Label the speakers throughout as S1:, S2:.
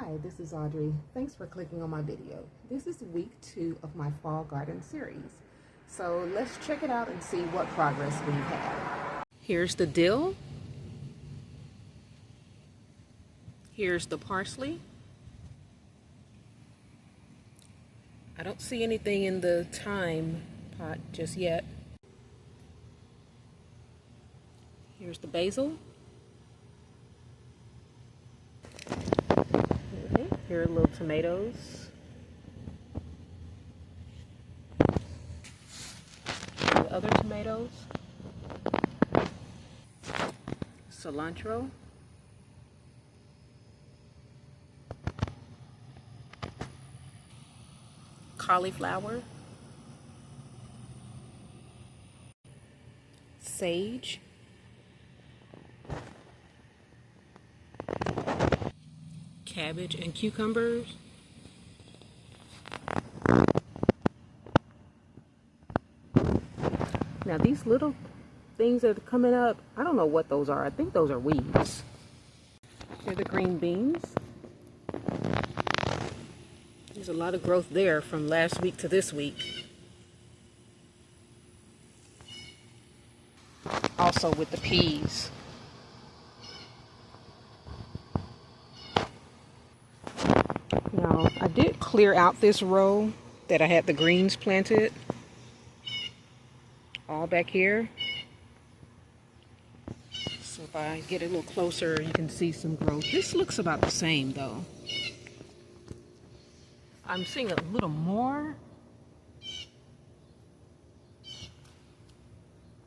S1: Hi, this is Audrey. Thanks for clicking on my video. This is week 2 of my fall garden series. So let's check it out and see what progress we've had. Here's the dill. Here's the parsley. I don't see anything in the thyme pot just yet. Here's the basil. Okay, here are little tomatoes. The other tomatoes. Cilantro. Cauliflower. Sage. Cabbage and cucumbers. Now these little things that are coming up, I don't know what those are. I think those are weeds. Here are the green beans. There's a lot of growth there from last week to this week. Also with the peas. Now, I did clear out this row that I had the greens planted. All back here. So if I get a little closer, you can see some growth. This looks about the same though. I'm seeing a little more.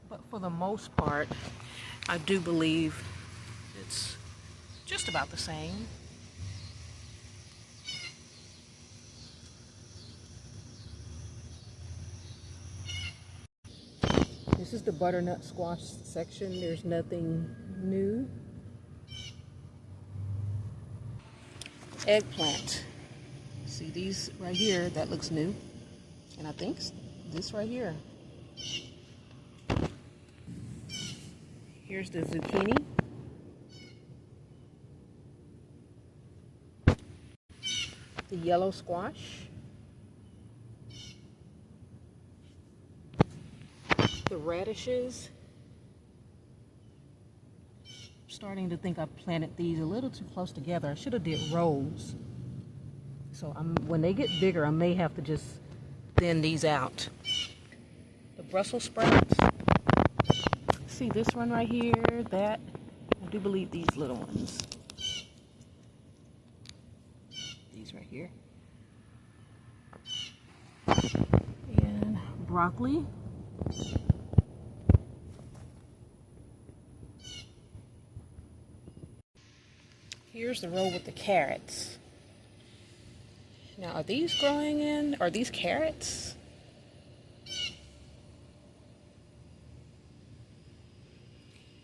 S1: But for the most part, I do believe it's just about the same. This is the butternut squash section. There's nothing new. Eggplant. See these right here? That looks new. And I think this right here. Here's the zucchini. The yellow squash. The radishes. I'm starting to think I planted these a little too close together. I should have did rows. So when they get bigger, I may have to just thin these out. The Brussels sprouts. See this one right here, that. I do believe these little ones. These right here. And broccoli. Here's the row with the carrots. Now, are these growing in? Are these carrots?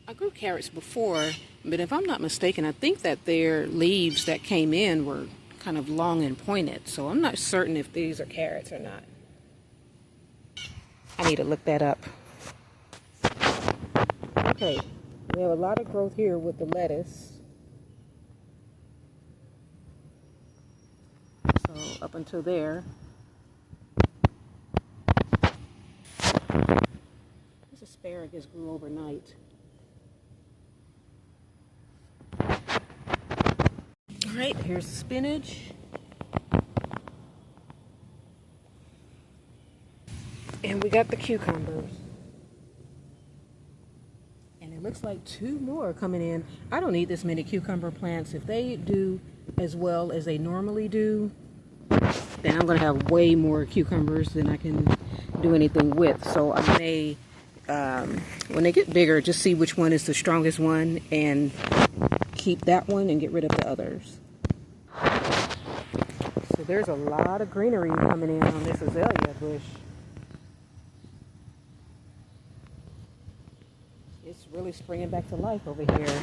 S1: I grew carrots before, but if I'm not mistaken, I think that their leaves that came in were kind of long and pointed. So I'm not certain if these are carrots or not. I need to look that up. Okay, we have a lot of growth here with the lettuce. So up until there. This asparagus grew overnight. All right, here's the spinach. And we got the cucumbers. And it looks like 2 more are coming in. I don't need this many cucumber plants. If they do as well as they normally do, then I'm going to have way more cucumbers than I can do anything with. So I may, when they get bigger, just see which one is the strongest one and keep that one and get rid of the others. So there's a lot of greenery coming in on this azalea bush. It's really springing back to life over here.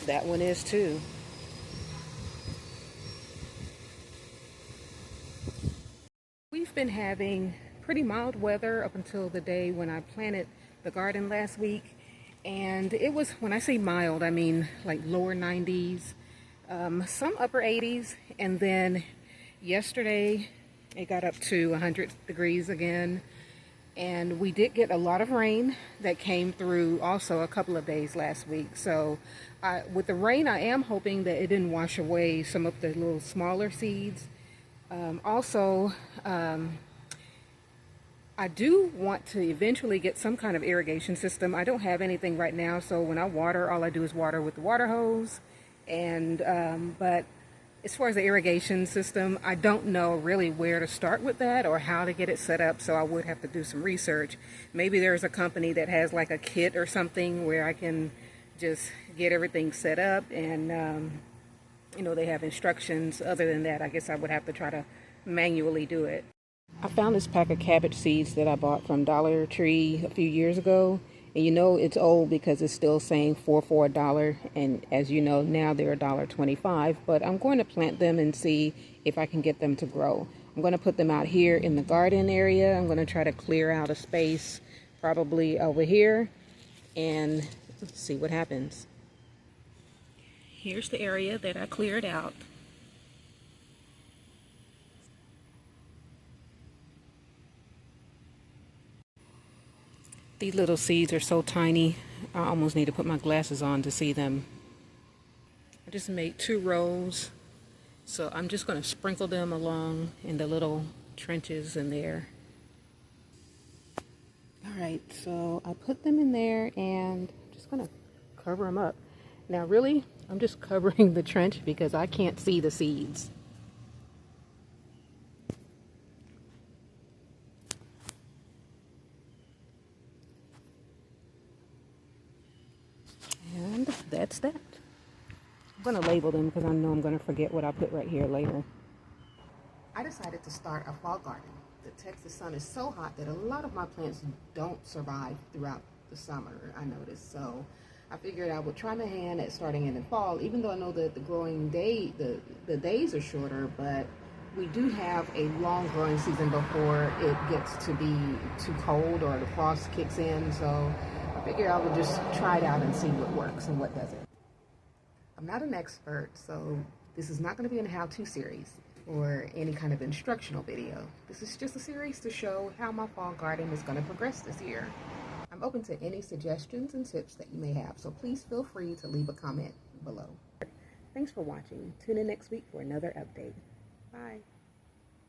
S1: That one is too. We've been having pretty mild weather up until the day when I planted the garden last week. And it was, when I say mild, I mean like lower 90s. Some upper 80s, and then yesterday it got up to 100 degrees again. And we did get a lot of rain that came through also a couple of days last week. So with the rain, I am hoping that it didn't wash away some of the little smaller seeds. I do want to eventually get some kind of irrigation system. I don't have anything right now, so when I water, all I do is water with the water hose. And but as far as the irrigation system, I don't know really where to start with that or how to get it set up, so I would have to do some research. Maybe there's a company that has like a kit or something where I can just get everything set up, and you know, they have instructions. Other than that, I guess I would have to try to manually do it. I found this pack of cabbage seeds that I bought from Dollar Tree a few years ago. And you know it's old because it's still saying 4 for $1. And as you know, now they're $1.25. But I'm going to plant them and see if I can get them to grow. I'm going to put them out here in the garden area. I'm going to try to clear out a space probably over here and see what happens. Here's the area that I cleared out. These little seeds are so tiny, I almost need to put my glasses on to see them. I just made 2 rows, so I'm just going to sprinkle them along in the little trenches in there. Alright, so I put them in there and I'm just going to cover them up. Now really, I'm just covering the trench because I can't see the seeds. And that's that. I'm going to label them because I know I'm going to forget what I put right here later. I decided to start a fall garden. The Texas sun is so hot that a lot of my plants don't survive throughout the summer, I noticed. So I figured I would try my hand at starting in the fall, even though I know that the growing day, the days are shorter, but we do have a long growing season before it gets to be too cold or the frost kicks in. So I figured I would just try it out and see what works and what doesn't. I'm not an expert, so this is not going to be a how-to series or any kind of instructional video. This is just a series to show how my fall garden is going to progress this year. I'm open to any suggestions and tips that you may have, so please feel free to leave a comment below. Thanks for watching. Tune in next week for another update. Bye.